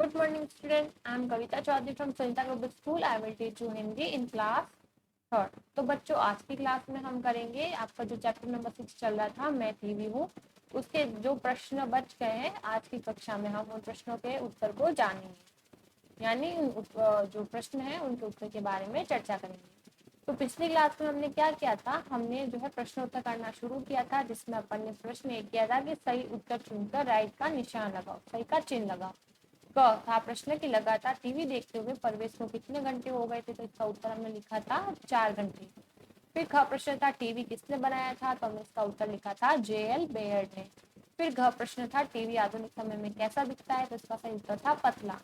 Good morning, students. I am Kavita Chaudhary from Sunita Global School. I will teach you Hindi in class third. तो बच्चों, आज की class में हम करेंगे आपका जो चैप्टर नंबर 6 चल रहा था, मैं टीवी हूँ, उसके जो प्रश्न बच गए हैं आज की कक्षा में हम उन प्रश्नों के उत्तर को जानेंगे, यानी जो प्रश्न है उनके उत्तर के बारे में चर्चा करेंगे। तो पिछली क्लास में हमने क्या किया था, हमने जो है प्रश्न उत्तर करना शुरू किया था, जिसमें अपन ने प्रश्न एक किया था कि सही उत्तर चुनकर राइट का निशान लगाओ, सही का चिन्ह लगाओ। क था प्रश्न कि लगातार टीवी देखते हुए परवेश को कितने घंटे हो गए थे, तो इसका उत्तर हमने लिखा था 4 घंटे। फिर ख प्रश्न था टीवी किसने बनाया था, तो हमने इसका उत्तर लिखा था JL बेयर्ड ने। फिर घ प्रश्न था टीवी आधुनिक समय में कैसा दिखता है, तो इसका सही उत्तर था पतला।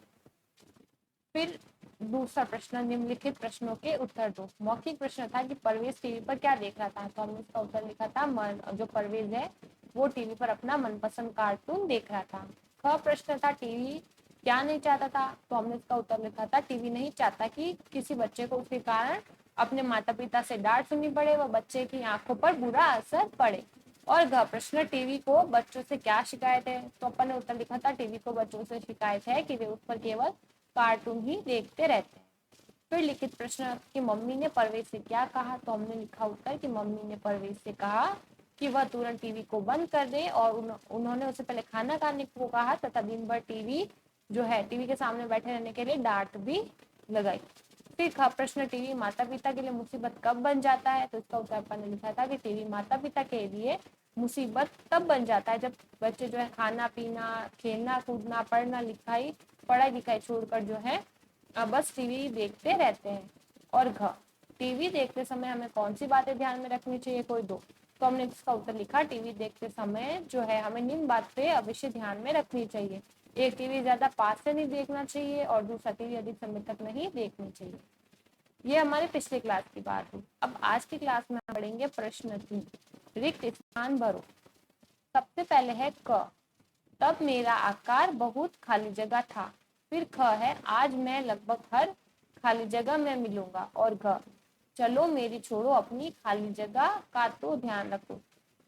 फिर दूसरा प्रश्न निम्नलिखित प्रश्नों के उत्तर दो। मौखिक प्रश्न था कि परवेश टीवी पर क्या देख रहा था, तो हमने इसका उत्तर लिखा था जो परवेश है वो टीवी पर अपना मनपसंद कार्टून देख रहा था। ख प्रश्न था टीवी क्या नहीं चाहता था, तो हमने इसका उत्तर लिखा था टीवी नहीं चाहता कि किसी बच्चे को उसके कारण अपने माता पिता से डांट सुननी पड़े व बच्चे की आंखों पर बुरा असर पड़े। और घ प्रश्न टीवी को बच्चों से क्या शिकायत है, तो अपन ने उत्तर लिखा था टीवी को बच्चों से शिकायत है कि वे उस पर केवल कार्टून ही देखते रहते हैं। फिर लिखित प्रश्न कि मम्मी ने परवेश से क्या कहा, तो हमने लिखा उत्तर कि मम्मी ने परवेश से कहा कि वह तुरंत टीवी को बंद कर दे और उन्होंने उससे पहले खाना खाने को कहा तथा दिन भर टीवी जो है टीवी के सामने बैठे रहने के लिए डांट भी लगाई। फिर ख प्रश्न टीवी माता पिता के लिए मुसीबत कब बन जाता है, तो इसका उत्तर अपन ने लिखा था कि टीवी माता पिता के लिए मुसीबत तब बन जाता है जब बच्चे जो है खाना पीना खेलना कूदना पढ़ाई लिखाई छोड़कर जो है बस टीवी देखते रहते हैं। और घ टीवी देखते समय हमें कौन सी बातें ध्यान में रखनी चाहिए, कोई दो, तो हमने इसका उत्तर लिखा टीवी देखते समय जो है हमें निम्न बातें अवश्य ध्यान में रखनी चाहिए। एक टीवी ज्यादा पास से नहीं देखना चाहिए और दूसरा टीवी अधिक समय तक नहीं देखनी चाहिए। ये हमारे पिछले क्लास की बात हुई। अब आज की क्लास में हम पढ़ेंगे प्रश्न 3, रिक्त स्थान भरो। सबसे पहले है क, तब मेरा आकार बहुत खाली जगह था। फिर ख है आज मैं लगभग हर खाली जगह में मिलूंगा। और घ चलो मेरी छोड़ो अपनी खाली जगह का तो ध्यान रखो।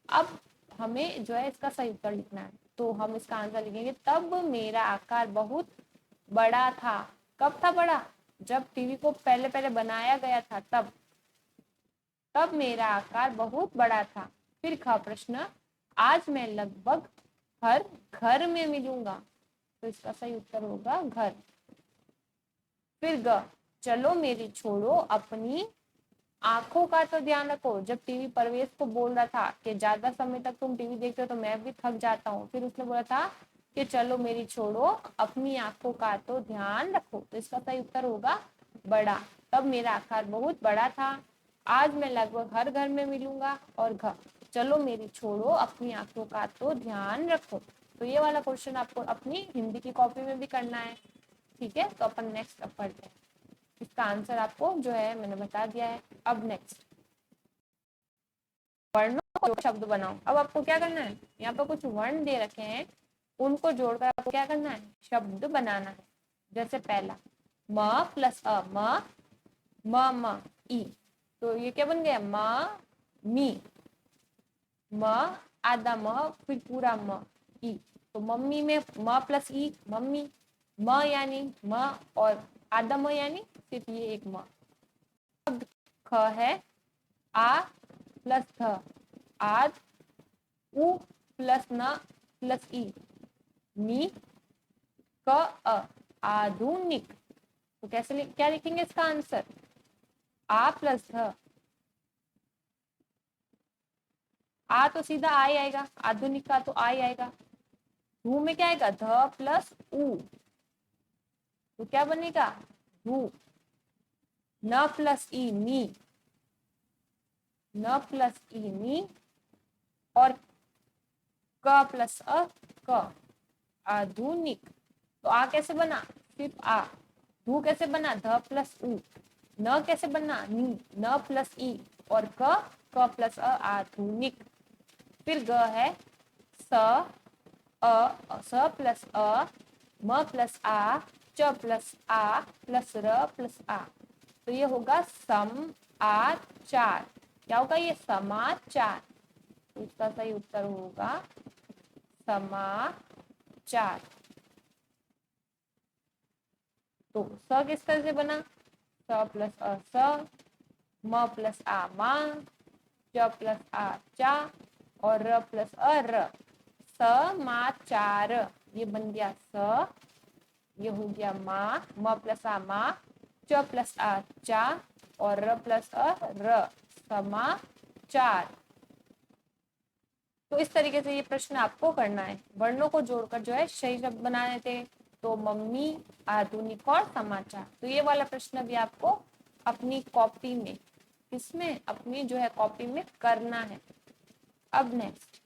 अब हमें जो है इसका सही उत्तर लिखना है, तो हम इसका आंसर लिखेंगे तब मेरा आकार बहुत बड़ा था। कब था बड़ा, जब टीवी को पहले पहले बनाया गया था तब मेरा आकार बहुत बड़ा था। फिर ख प्रश्न आज मैं लगभग हर घर में मिलूंगा, तो इसका सही उत्तर होगा घर। फिर ग चलो मेरी छोड़ो अपनी आंखों का तो ध्यान रखो। जब टीवी परवेश को बोल रहा था कि ज्यादा समय तक तुम टीवी देखते हो तो मैं भी थक जाता हूँ, फिर उसने बोला था कि चलो मेरी छोड़ो अपनी आंखों का तो ध्यान रखो, तो इसका सही उत्तर होगा बड़ा। तब मेरा आकार बहुत बड़ा था, आज मैं लगभग हर घर में मिलूंगा। और घ चलो मेरी छोड़ो अपनी आंखों का तो ध्यान रखो। तो ये वाला क्वेश्चन आपको अपनी हिंदी की कॉपी में भी करना है, ठीक है। तो अपन नेक्स्ट अब पढ़ते हैं, इसका आंसर आपको जो है मैंने बता दिया है। अब नेक्स्ट वर्णों को शब्द बनाओ। अब आपको क्या करना है, यहाँ पर कुछ वर्ण दे रखे हैं, उनको जोड़कर आपको क्या करना है, शब्द बनाना है। जैसे पहला म प्लस अ, म ई, तो ये क्या बन गया म मी। म आधा म फिर पूरा म ई, तो मम्मी में म प्लस ई मम्मी, म यानी म और आधा म यानी सिर्फ ये एक म। ख है आ प्लस थ, आद, उ प्लस न प्लस ई, मी क अ, आधुनिक। तो कैसे क्या लिखेंगे इसका आंसर, आ प्लस ध, आ तो सीधा आ ही आएगा, आधुनिक का तो आ ही आएगा। धू में क्या आएगा, ध प्लस उ, तो क्या बनेगा धू। न प्लस ई मी, न प्लस ई मी, और क प्लस अ क, आधुनिक। तो आ कैसे बना, सिर्फ आ। धू कैसे बना, ध प्लस उ। न कैसे बना, नी, न प्लस ई, और क प्लस अ, आधुनिक। फिर ग है स स प्लस अ, म प्लस आ, च प्लस आ प्लस र प्लस आ, तो ये होगा समाचार। क्या होगा ये, समाचार। तो इसका सही उत्तर होगा समाचार। तो स किस तरह से बना, स प्लस अ स, म प्लस आ मा, च प्लस आ चा और र प्लस अ र, समाचार। ये बन गया स, ये हो गया मा, म प्लस आ मा, च प्लस आ चा और र प्लस अ र, समाचार। तो इस तरीके से ये प्रश्न आपको करना है, वर्णों को जोड़कर जो है सही शब्द बनाने थे। तो मम्मी, आधुनिक और समाचार। तो ये वाला प्रश्न भी आपको अपनी कॉपी में, इसमें अपनी जो है कॉपी में करना है। अब नेक्स्ट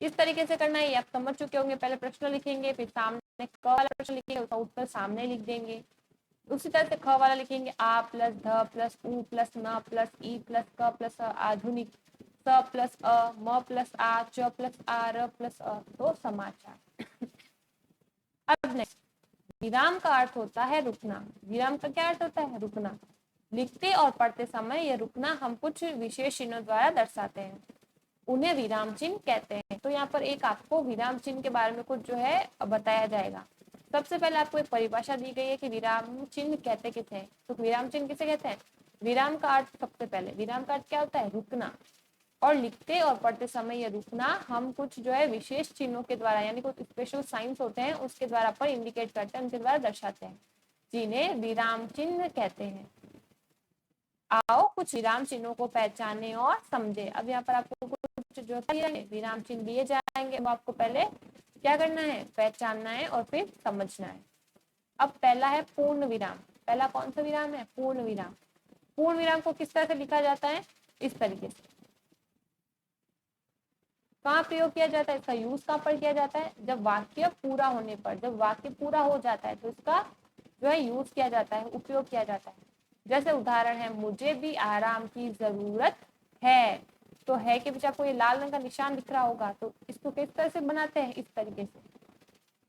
इस तरीके से करना है, ये आप समझ चुके होंगे। पहले प्रश्न लिखेंगे, फिर सामने क वाला प्रश्न लिखेंगे, उसका उत्तर सामने लिख देंगे। उसी तरह से ख वाला लिखेंगे, आ प्लस ध प्लस उ प्लस न प्लस ई प्लस क प्लस अ, आधुनिक, स प्लस अ, म प्लस आ, च प्लस आ, र प्लस अ, तो समाचार। अब नेक्स्ट, विराम का अर्थ होता है रुकना। विराम का क्या अर्थ होता है, रुकना। लिखते और पढ़ते समय यह रुकना हम कुछ विशेष चिन्हों द्वारा दर्शाते हैं, उन्हें विराम चिन्ह कहते हैं। तो यहाँ पर एक आपको विराम चिन्ह के बारे में कुछ जो है बताया जाएगा। सबसे पहले आपको एक परिभाषा दी गई है कि विराम चिन्ह कहते किसे हैं। तो विराम चिन्ह किसे कहते हैं, विराम का अर्थ, सबसे पहले विराम का अर्थ क्या होता है, रुकना। और लिखते और पढ़ते समय यह रुकना हम कुछ जो है विशेष चिन्हों के द्वारा, यानी कुछ स्पेशल साइंस होते हैं उसके द्वारा पर इंडिकेट करते हैं, उनके द्वारा दर्शाते हैं, जिन्हें विराम चिन्ह कहते हैं। आओ कुछ विराम चिन्हों को पहचाने और समझे। अब यहाँ पर आपको कुछ जो विराम चिन्ह दिए जाएंगे, वो आपको पहले क्या करना है, पहचानना है और फिर समझना है। अब पहला है पूर्ण विराम। पहला कौन सा विराम है, पूर्ण विराम। पूर्ण विराम को किस तरह से लिखा जाता है, इस तरीके से। कहाँ प्रयोग किया जाता है, इसका यूज कहाँ पर किया जाता है, जब वाक्य पूरा होने पर, जब वाक्य पूरा हो जाता है तो इसका जो है यूज किया जाता है, उपयोग किया जाता है। जैसे उदाहरण है, मुझे भी आराम की जरूरत है। तो है के पीछे आपको ये लाल रंग का निशान दिख रहा होगा, तो इसको किस तरह से बनाते हैं, इस तरीके से।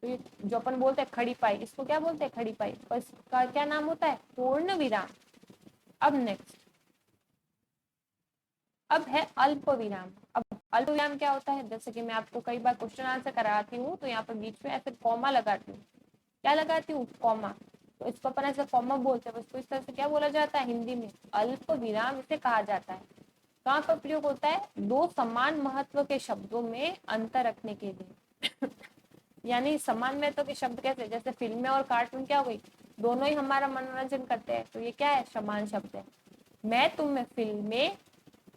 तो ये जो अपन बोलते हैं खड़ी पाई, इसको क्या बोलते हैं, खड़ी पाई। और इसका क्या नाम होता है, पूर्ण विराम। अब नेक्स्ट, अब है अल्प विराम। अब अल्प विराम क्या होता है, जैसे कि मैं आपको कई बार क्वेश्चन आंसर कराती हूँ, तो यहाँ पर बीच में ऐसे कॉमा लगाती हूँ। क्या लगाती हूँ, कॉमा। तो इसको अपन ऐसे कॉमा बोलते हैं, इसको इस तरह से क्या बोला जाता है हिंदी में, अल्प विराम इसे कहा जाता है। कहाँ पर प्रयोग होता है, दो समान महत्व के शब्दों में अंतर रखने के लिए। यानी समान महत्व के शब्द कैसे, जैसे फिल्में और कार्टून क्या हो गई, दोनों ही हमारा मनोरंजन करते हैं, तो ये क्या है, समान शब्द है। मैं तुम में फिल्में,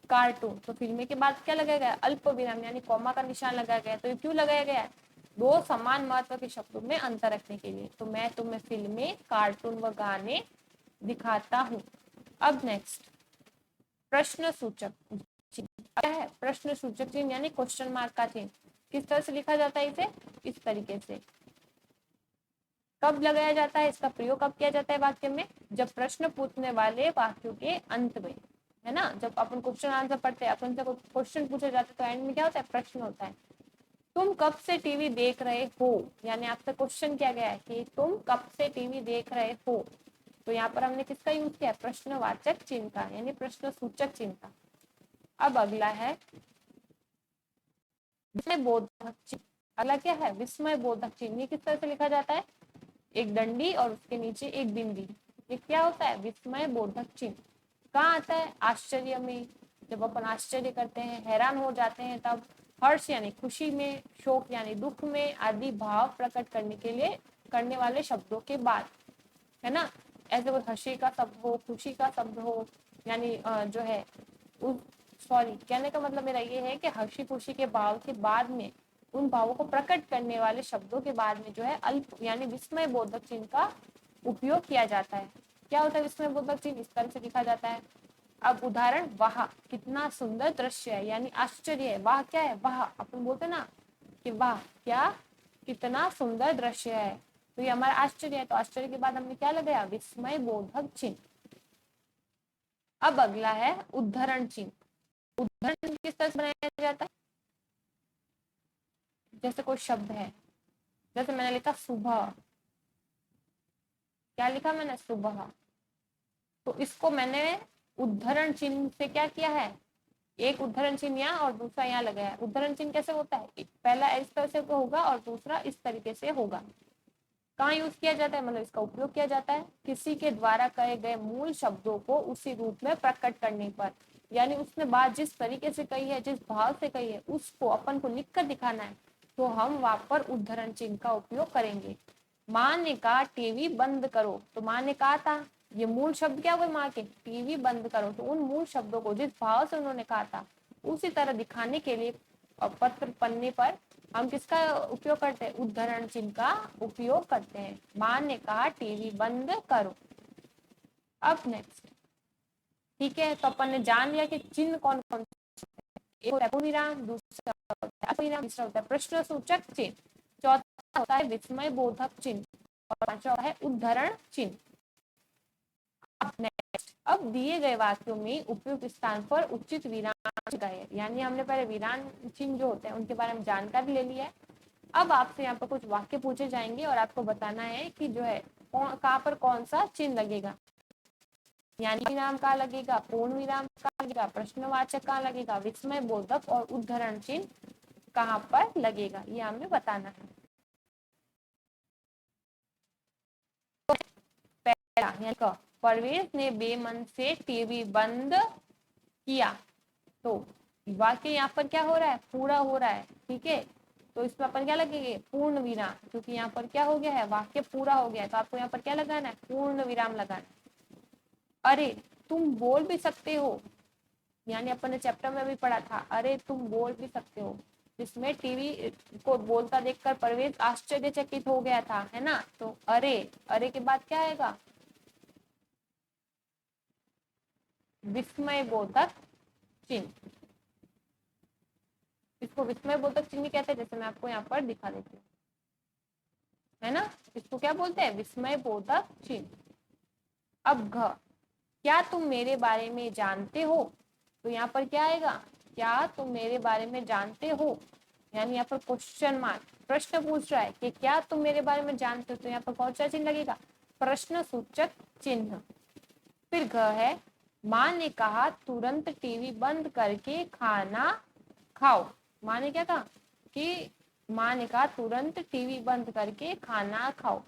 कार्टून, तो फिल्में के बाद क्या लगाया गया, अल्प विराम, यानी कॉमा का निशान लगाया गया। तो ये क्यों लगाया गया है, दो समान महत्व के शब्दों में अंतर रखने के लिए। तो मैं तुम्हें फिल्में, कार्टून व गाने दिखाता हूँ। अब नेक्स्ट, प्रश्न सूचक चिन्ह। क्या है, प्रश्न सूचक चिन्ह यानी क्वेश्चन मार्क का चिन्ह। किस तरह से लिखा जाता है इसे, इस तरीके से। कब लगाया जाता है, इसका प्रयोग कब किया जाता है वाक्य में, जब प्रश्न पूछने वाले वाक्यों के अंत में, है ना, जब अपन क्वेश्चन आंसर पढ़ते हैं, अपन से क्वेश्चन पूछे जाते हैं, तो एंड में क्या होता है, प्रश्न होता है। तुम कब से टीवी देख रहे हो, यानी आपसे क्वेश्चन किया गया है कि तुम कब से टीवी देख रहे हो। तो यहाँ पर हमने किसका यूज किया, प्रश्नवाचक चिन्ह का, यानी प्रश्न सूचक चिन्ह का। अब अगला है विस्मय बोधक चिन्ह। अगला क्या है, विस्मय बोधक चिन्ह। ये किस तरह से लिखा जाता है, एक डंडी और उसके नीचे एक बिंदी। ये क्या होता है, विस्मय बोधक चिन्ह। कहाँ आता है, आश्चर्य में, जब अपन आश्चर्य करते हैं, हैरान हो जाते हैं तब। हर्ष यानी खुशी में, शोक यानी दुख में, आदि भाव प्रकट करने के लिए करने वाले शब्दों के बाद, है ना। ऐसे कोई हंसी का शब्द हो, खुशी का शब्द हो, यानी जो है सॉरी, कहने का मतलब मेरा ये है कि हंसी खुशी के भाव के बाद में, उन भावों को प्रकट करने वाले शब्दों के बाद में जो है अल्प यानी विस्मय बोधक चिन्ह का उपयोग किया जाता है। क्या होता है विस्मय बोधक चिन्ह, इस तरह से लिखा जाता है। अब उदाहरण, वाह कितना सुंदर दृश्य है, यानी आश्चर्य है। वाह क्या है, वाह अपन बोलते ना कि वाह क्या, कितना सुंदर दृश्य है, तो ये हमारा आश्चर्य है। तो आश्चर्य के बाद हमने क्या लगाया, विस्मय बोधक चिन्ह। अब अगला है उद्धरण चिन्ह। उद्धरण किस तरह से बनाया जाता है, जैसे कोई शब्द है, जैसे मैंने लिखा सुबह। क्या लिखा मैंने, सुबह। तो इसको मैंने उद्धरण चिन्ह से क्या किया है, एक उद्धरण चिन्ह यहाँ और दूसरा यहाँ लगाया है। उद्धरण चिन्ह कैसे होता है, पहला इस तरह से होगा और दूसरा इस तरीके से होगा। कहाँ यूज किया जाता है, मतलब इसका उपयोग किया जाता है किसी के द्वारा कहे गए मूल शब्दों को उसी रूप में प्रकट करने पर। यानी उसने बात जिस तरीके से कही है, जिस भाव से कही है, उसको अपन को लिख कर दिखाना है, तो हम वहां पर उद्धरण चिन्ह का उपयोग करेंगे। माँ ने कहा टीवी बंद करो, तो माँ ने कहा था, ये मूल शब्द क्या हुए माँ के, टीवी बंद करो। तो उन मूल शब्दों को जिस भाव से उन्होंने कहा था उसी तरह दिखाने के लिए पत्र पन्ने पर हम किसका उपयोग करते हैं, उद्धरण चिन्ह का उपयोग करते हैं। माँ ने कहा टीवी बंद करो। अब नेक्स्ट, ठीक है, तो अपन ने जान लिया कि चिन्ह कौन कौन से, एक होता है पूर्ण विराम, दूसरा होता है अल्पविराम, तीसरा होता है प्रश्न सूचक चिन्ह, चौथा होता है विस्मय बोधक चिन्ह और पांचवा होता है उद्धरण चिन्ह। अब नेक्स्ट, अब दिए गए वाक्यों में उपयुक्त स्थान पर उचित विराम गए, यानी हमने पहले विराम चिन्ह जो होते हैं उनके बारे में जानकारी ले ली है। अब आपसे यहाँ पर कुछ वाक्य पूछे जाएंगे और आपको बताना है कि जो है कहाँ पर कौन सा चिन्ह लगेगा, यानी विराम कहाँ लगेगा, पूर्ण विराम कहाँ लगेगा, प्रश्नवाचक कहाँ लगेगा, विस्मय बोधक और उद्धरण चिन्ह कहाँ पर लगेगा, ये हमें बताना है। तो पहला यानी क, परवेश ने बेमन से टीवी बंद किया, तो वाक्य यहाँ पर क्या हो रहा है, पूरा हो रहा है, ठीक है। तो इसमें अपन क्या लगेंगे, पूर्ण विराम, क्योंकि यहाँ पर क्या हो गया है, वाक्य पूरा हो गया है, तो आपको यहाँ पर क्या लगाना है, पूर्ण विराम लगाना है। अरे तुम बोल भी सकते हो, यानी अपन ने चैप्टर में भी पढ़ा था, अरे तुम बोल भी सकते हो, जिसमें टीवी को बोलता देखकर परवेज आश्चर्यचकित हो गया था, है ना। तो अरे, अरे के बाद क्या आएगा, विस्मय बोधक चिन्ह। इसको विस्मय बोधक चिन्ह कहते हैं, जैसे मैं आपको यहाँ पर दिखा देती हूँ, है ना। इसको क्या बोलते हैं, विस्मय बोधक चिन्ह। अब घ, क्या तुम मेरे बारे में जानते हो, तो यहाँ पर क्या आएगा, क्या तुम मेरे बारे में जानते हो, यानी यहाँ पर क्वेश्चन मार्क, प्रश्न पूछ रहा है कि क्या तुम मेरे बारे में जानते हो, तो यहाँ पर कौन सा चिन्ह लगेगा, प्रश्न सूचक चिन्ह। फिर घ है, माँ ने कहा तुरंत टीवी बंद करके खाना खाओ। माँ ने क्या कहा, कि माँ ने कहा तुरंत टीवी बंद करके खाना खाओ,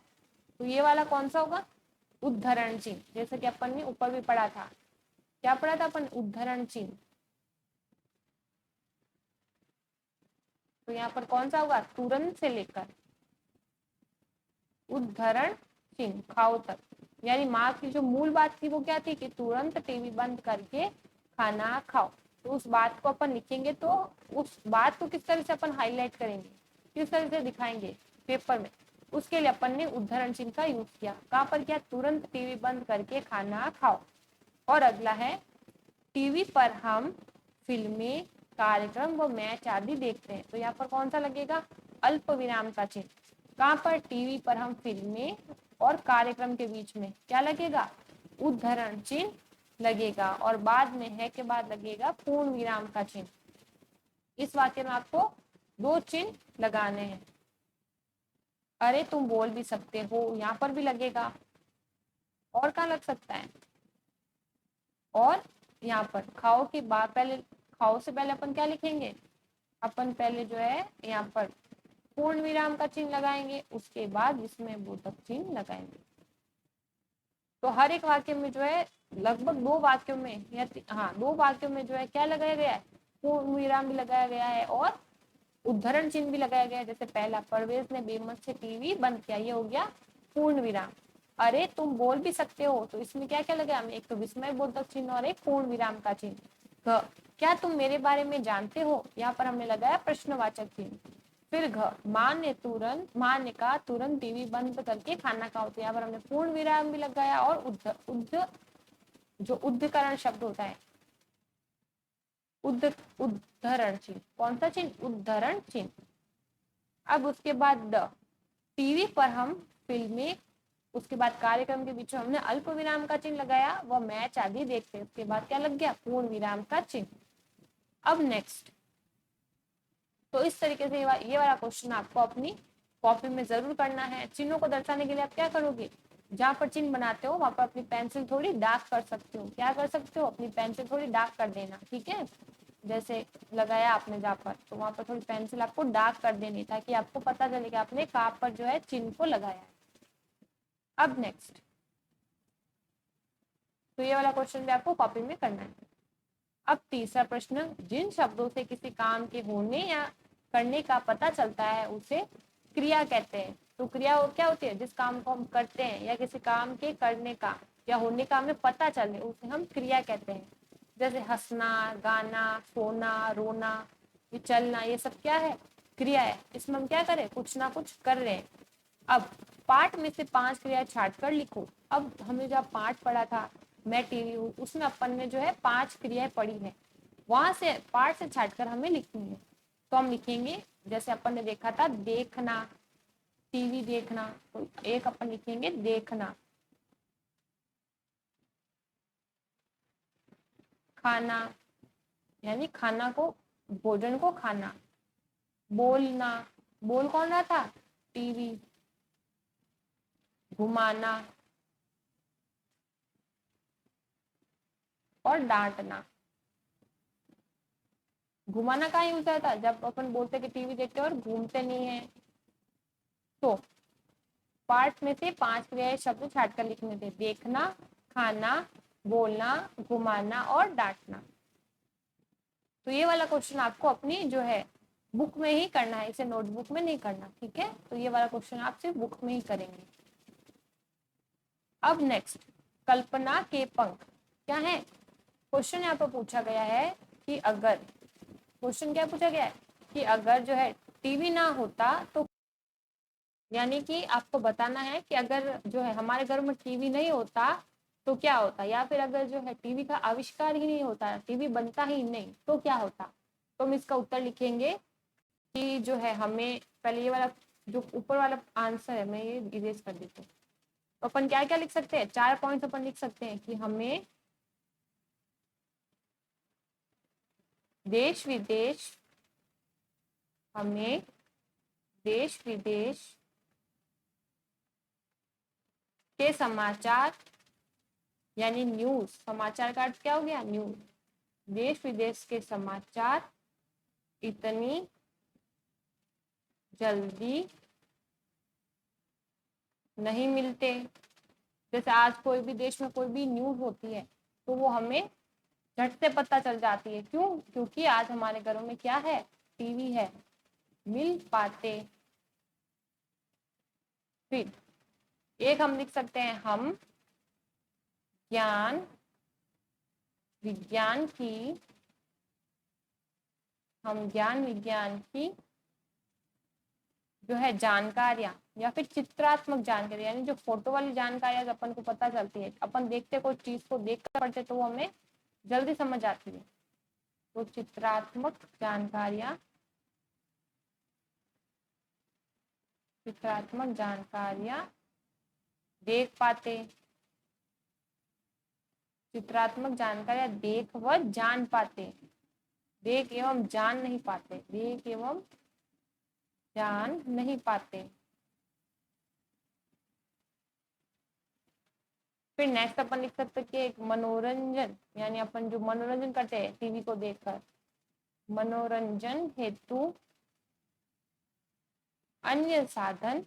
तो ये वाला कौन सा होगा, उद्धरण चिन्ह, जैसे कि अपन ने ऊपर भी पढ़ा था, क्या पढ़ा था अपन, उद्धरण चिन्ह। तो यहाँ पर कौन सा होगा, तुरंत से लेकर उद्धरण चिन्ह खाओ तक, यानी माँ की जो मूल बात थी वो क्या थी, कि तुरंत टीवी बंद करके खाना खाओ। तो उस बात को अपन लिखेंगे, तो उस बात को किस तरह से अपन हाईलाइट करेंगे, किस तरह से दिखाएंगे पेपर में, उसके लिए अपन ने उद्धरण चिन्ह का यूज किया। कहाँ पर किया, तुरंत टीवी बंद करके खाना खाओ। और अगला है, टीवी पर हम फिल्में, कार्यक्रम व मैच आदि देखते हैं, तो यहाँ पर कौन सा लगेगा, अल्प विराम का चिन्ह। कहाँ पर, टीवी पर हम फिल्में और कार्यक्रम के बीच में क्या लगेगा, उद्धरण चिन्ह लगेगा, और बाद में है के बाद लगेगा पूर्ण विराम का चिन्ह। इस वाक्य में आपको दो चिन्ह लगाने हैं। अरे तुम बोल भी सकते हो, यहाँ पर भी लगेगा, और कहाँ लग सकता है, और यहाँ पर खाओ के बाद, पहले खाओ से पहले अपन क्या लिखेंगे, अपन पहले जो है यहाँ पर पूर्ण विराम का चिन्ह लगाएंगे, उसके बाद इसमें बोधक चिन्ह लगाएंगे। तो हर एक वाक्य में जो है लगभग दो वाक्यों में या हाँ दो वाक्यों में जो है क्या लगाया गया है, पूर्ण विराम भी लगाया गया है और उद्धरण चिन्ह भी लगाया गया है। जैसे पहला, परवेज ने बेमत से टीवी बंद किया, ये हो गया पूर्ण विराम। अरे तुम बोल भी सकते हो, तो इसमें क्या क्या लगा हमें, एक तो विस्मय बोधक चिन्ह और एक पूर्ण विराम का चिन्ह। क्या तुम मेरे बारे में जानते हो, यहाँ पर हमने लगाया प्रश्नवाचक चिन्ह। फिर घ, माँ ने कहा तुरंत टीवी बंद करके खाना खाओ, तो यहाँ पर हमने पूर्ण विराम भी लगाया और जो उद्धकरण शब्द होता है, उद्धरण चिन्ह, कौन सा चिन्ह, उद्धरण चिन्ह। अब उसके बाद ड, टीवी पर हम फिल्में, उसके बाद कार्यक्रम के बीच में हमने अल्प विराम का चिन्ह लगाया, वह मैच आदि देखते हैं, उसके बाद क्या लग गया, पूर्ण विराम का चिन्ह। अब नेक्स्ट, तो इस तरीके से ये वाला क्वेश्चन आपको अपनी कॉपी में जरूर करना है। चिन्हों को दर्शाने के लिए आप क्या करोगे, जहां पर चिन्ह बनाते हो वहां पर अपनी पेंसिल थोड़ी डार्क कर सकते हो, क्या कर सकते हो, अपनी पेंसिल थोड़ी डार्क कर देना, ठीक है। जैसे लगाया आपने जहाँ पर, तो वहां पर थोड़ी पेंसिल आपको डार्क कर देनी, ताकि आपको पता चले कि आपने कहाँ पर जो है चिन्ह को लगाया है। अब नेक्स्ट, तो ये वाला क्वेश्चन भी आपको कॉपी में करना है। अब तीसरा प्रश्न, जिन शब्दों से किसी काम के होने या करने का पता चलता है उसे क्रिया कहते हैं। तो क्रिया क्या होती है, जिस काम को हम करते हैं या किसी काम के करने का या होने का हमें पता चले उसे हम क्रिया कहते हैं। जैसे हंसना, गाना, सोना, रोना, ये चलना, ये सब क्या है, क्रिया है। इसमें हम क्या करें, कुछ ना कुछ कर रहे हैं। अब पाठ में से 5 क्रिया छाट कर लिखो। अब हमने जो पाठ पढ़ा था मैं टीवी हूँ, उसमें अपन ने जो है 5 क्रियाएं पढ़ी है, वहां से पाठ से छाट कर हमें लिखनी है। तो हम लिखेंगे, जैसे अपन ने देखा था देखना, टीवी देखना, तो एक अपन लिखेंगे देखना। खाना, यानी खाना को, भोजन को खाना। बोलना, बोल कौन रहा था, टीवी। घुमाना और डांटना। घुमाना कहाँ यूज होता है, जब अपन बोलते कि टीवी देखते और घूमते नहीं है। तो पाठ में से 5 क्रियाएं शब्द छाट कर लिखने थे, देखना, खाना, बोलना, घुमाना और डांटना। तो ये वाला क्वेश्चन आपको अपनी जो है बुक में ही करना है, इसे नोटबुक में नहीं करना, ठीक है। तो ये वाला क्वेश्चन आप सिर्फ बुक में ही करेंगे। अब नेक्स्ट, कल्पना के पंख क्या है। क्वेश्चन यहाँ पर पूछा गया है कि अगर, क्वेश्चन क्या पूछा गया है कि अगर जो है टीवी ना होता तो, यानी कि आपको बताना है कि अगर जो है हमारे घर में टीवी नहीं होता तो क्या होता, या फिर अगर जो है टीवी का आविष्कार ही नहीं होता, टीवी बनता ही नहीं तो क्या होता। तो हम इसका उत्तर लिखेंगे कि जो है हमें पहले ये वाला जो ऊपर वाला आंसर है मैं ये इरेज कर देती हूँ। तो अपन क्या क्या लिख सकते हैं, 4 पॉइंट्स अपन लिख सकते हैं कि हमें देश विदेश, हमें देश विदेश के समाचार, यानी न्यूज, समाचार का अर्थ क्या हो गया, न्यूज। देश विदेश के समाचार इतनी जल्दी नहीं मिलते। जैसे आज कोई भी देश में कोई भी न्यूज होती है तो वो हमें झट से पता चल जाती है, क्यों, क्योंकि आज हमारे घरों में क्या है, टीवी है, मिल पाते। फिर एक हम लिख सकते हैं, हम ज्ञान विज्ञान की, हम ज्ञान विज्ञान की जो है जानकारियां, या फिर चित्रात्मक जानकारी, यानी जो फोटो वाली जानकारियां अपन को पता चलती है, अपन देखते कोई चीज को देख कर पढ़ते तो वो हमें जल्दी समझ आती है। तो चित्रात्मक जानकारियां, चित्रात्मक जानकारियां देख पाते, चित्रात्मक जानकारियां देख व जान पाते। देख एवं जान नहीं पाते, देख एवं जान नहीं पाते। फिर नेक्स्ट अपन लिख सकते हैं कि एक मनोरंजन, यानी अपन जो मनोरंजन करते हैं टीवी को देखकर, मनोरंजन हेतु अन्य साधन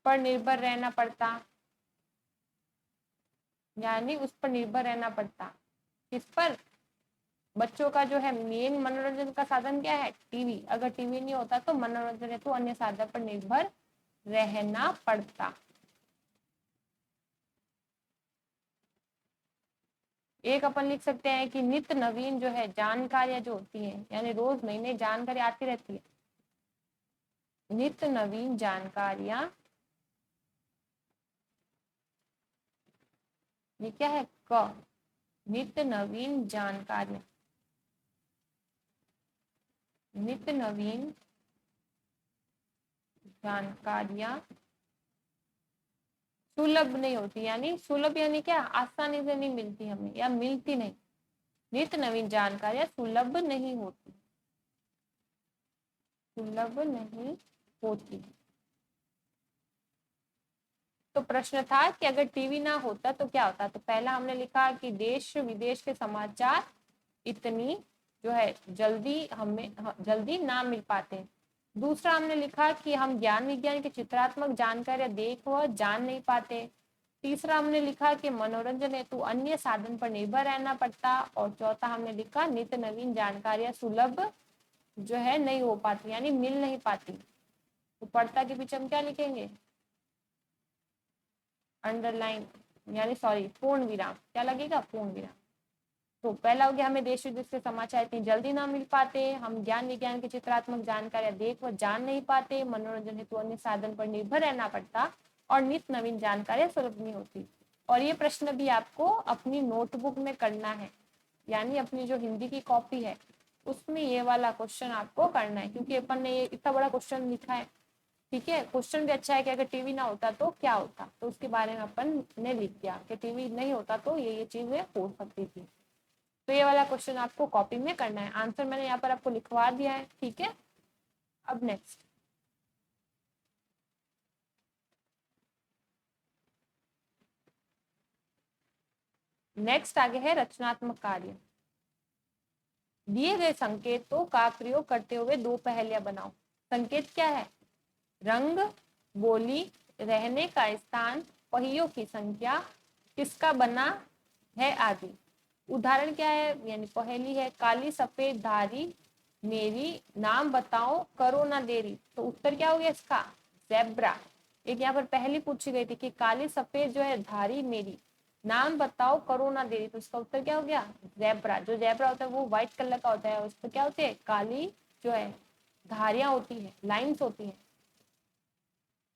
पर निर्भर रहना पड़ता, यानी उस पर निर्भर रहना पड़ता। किस पर, बच्चों का जो है मेन मनोरंजन का साधन क्या है, टीवी। अगर टीवी नहीं होता तो मनोरंजन हेतु अन्य साधन पर निर्भर रहना पड़ता। एक अपन लिख सकते हैं कि नित्य नवीन जो है जानकारियां जो होती हैं, यानी रोज नई नई जानकारी आती रहती है, नित्य नवीन जानकारियां, ये क्या है, क, नित्य नवीन जानकारियां, नित्य नवीन जानकारियां सुलभ नहीं होती, यानी सुलभ यानी क्या, आसानी से नहीं मिलती हमें या मिलती नहीं। नित्य नवीन जानकारियां सुलभ नहीं होती, सुलभ नहीं होती। तो प्रश्न था कि अगर टीवी ना होता तो क्या होता। तो पहला हमने लिखा कि देश विदेश के समाचार इतनी जो है जल्दी ना मिल पाते। दूसरा हमने लिखा कि हम ज्ञान विज्ञान की चित्रात्मक जानकारी देख व जान नहीं पाते। तीसरा हमने लिखा कि मनोरंजन हेतु अन्य साधन पर निर्भर रहना पड़ता। और चौथा हमने लिखा नित्य नवीन जानकारियां सुलभ जो है नहीं हो पाती, यानी मिल नहीं पाती। तो पढ़ता के पीछे हम क्या लिखेंगे? अंडरलाइन, यानी सॉरी पूर्ण विराम। क्या लगेगा? पूर्ण विराम। तो पहला हो गया हमें देश विदेश के समाचार इतनी जल्दी ना मिल पाते, हम ज्ञान विज्ञान की चित्रात्मक जानकारियां देख व जान नहीं पाते, मनोरंजन हेतु अन्य साधन पर निर्भर रहना पड़ता और नित्य नवीन जानकारियां सुलभ नहीं होती। और ये प्रश्न भी आपको अपनी नोटबुक में करना है, यानी अपनी जो हिंदी की कॉपी है उसमें ये वाला क्वेश्चन आपको करना है, क्योंकि अपन ने ये इतना बड़ा क्वेश्चन लिखा है। ठीक है, क्वेश्चन भी अच्छा है कि अगर टीवी ना होता तो क्या होता, तो उसके बारे में अपन ने लिख दिया कि टीवी नहीं होता तो ये चीजें हो सकती थी। तो ये वाला क्वेश्चन आपको कॉपी में करना है। आंसर मैंने यहाँ पर आपको लिखवा दिया है। ठीक है, अब नेक्स्ट आगे है रचनात्मक कार्य। दिए गए संकेतों का प्रयोग करते हुए दो पहेलियां बनाओ। संकेत क्या है? रंग, बोली, रहने का स्थान, पहियों की संख्या, किसका बना है आदि। उदाहरण क्या है? यानी पहेली है काली सफेद धारी मेरी, नाम बताओ करो ना देरी। तो उत्तर क्या हो गया इसका? ज़ेब्रा। एक यहाँ पर पहली पूछी गई थी कि काली सफेद जो है धारी मेरी, नाम बताओ करो ना देरी, तो इसका उत्तर क्या हो गया? ज़ेब्रा। जो ज़ेब्रा होता है वो व्हाइट कलर का होता है, उस पर क्या होती है? काली जो है धारियां होती है, लाइन्स होती है।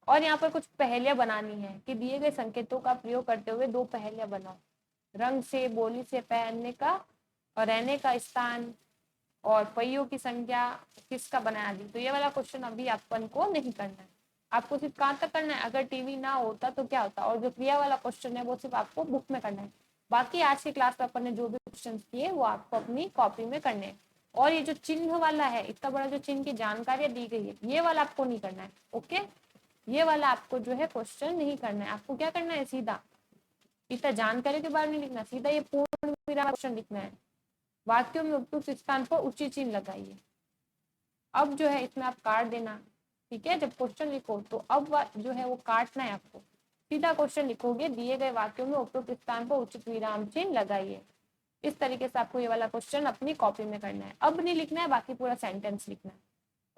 और यहाँ पर कुछ पहेलियां बनानी है कि दिए गए संकेतों का प्रयोग करते हुए दो पहेलियां बनाओ। रंग से, बोली से, पहनने का और रहने का स्थान और पहियों की संख्या, किसका बनाया दी। तो ये वाला क्वेश्चन अभी अपन को नहीं करना है, आपको सिर्फ कहाँ तक करना है? अगर टीवी ना होता तो क्या होता। और जो क्रिया वाला क्वेश्चन है वो सिर्फ आपको बुक में करना है। बाकी आज की क्लास में अपन ने जो भी क्वेश्चन किए वो आपको अपनी कॉपी में करने हैं। और ये जो चिन्ह वाला है, इतना बड़ा जो चिन्ह की जानकारी दी गई है, ये वाला आपको नहीं करना है। ओके, ये वाला आपको जो है क्वेश्चन नहीं करना है। आपको क्या करना है? सीधा इतना जानकारी के बारे में लिखना, सीधा ये पूर्ण विराम क्वेश्चन लिखना है। वाक्यों में उपयुक्त स्थान पर उचित चिन्ह लगाइए। अब जो है इसमें आप काट देना। ठीक है, जब क्वेश्चन लिखो तो अब जो है वो काटना है आपको। सीधा क्वेश्चन लिखोगे, दिए गए वाक्यों में उपयुक्त स्थान पर उचित विराम चिन्ह लगाइए। इस तरीके से आपको ये वाला क्वेश्चन अपनी कॉपी में करना है। अब नहीं लिखना है, बाकी पूरा सेंटेंस लिखना है।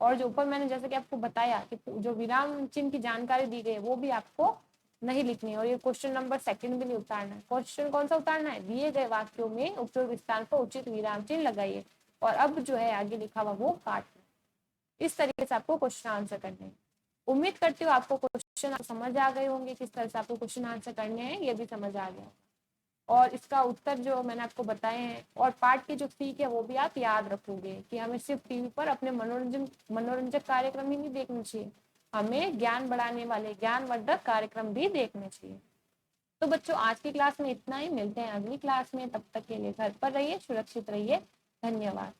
और जो ऊपर मैंने जैसे कि आपको बताया कि जो विराम चिन्ह की जानकारी दी गई है वो भी आपको नहीं लिखनी है। और ये क्वेश्चन नंबर सेकंड भी नहीं उतारना है। क्वेश्चन कौन सा उतारना है? दिए गए वाक्यों में उपयुक्त स्थान पर उचित विराम चिन्ह लगाइए। और अब जो है आगे लिखा हुआ वो काटना। इस तरीके से आपको क्वेश्चन आंसर करने हैं। उम्मीद करती हूँ आपको क्वेश्चन समझ आ गए होंगे, किस तरह से आपको क्वेश्चन आंसर करने हैं ये भी समझ आ गया। और इसका उत्तर जो मैंने आपको बताए हैं और पाठ की जो सीख है वो भी आप याद रखोगे कि हमें सिर्फ टीवी पर अपने मनोरंजक कार्यक्रम ही नहीं देखने चाहिए, हमें ज्ञान बढ़ाने वाले ज्ञानवर्धक कार्यक्रम भी देखने चाहिए। तो बच्चों आज की क्लास में इतना ही, मिलते हैं अगली क्लास में। तब तक के लिए घर पर रहिए, सुरक्षित रहिए। धन्यवाद।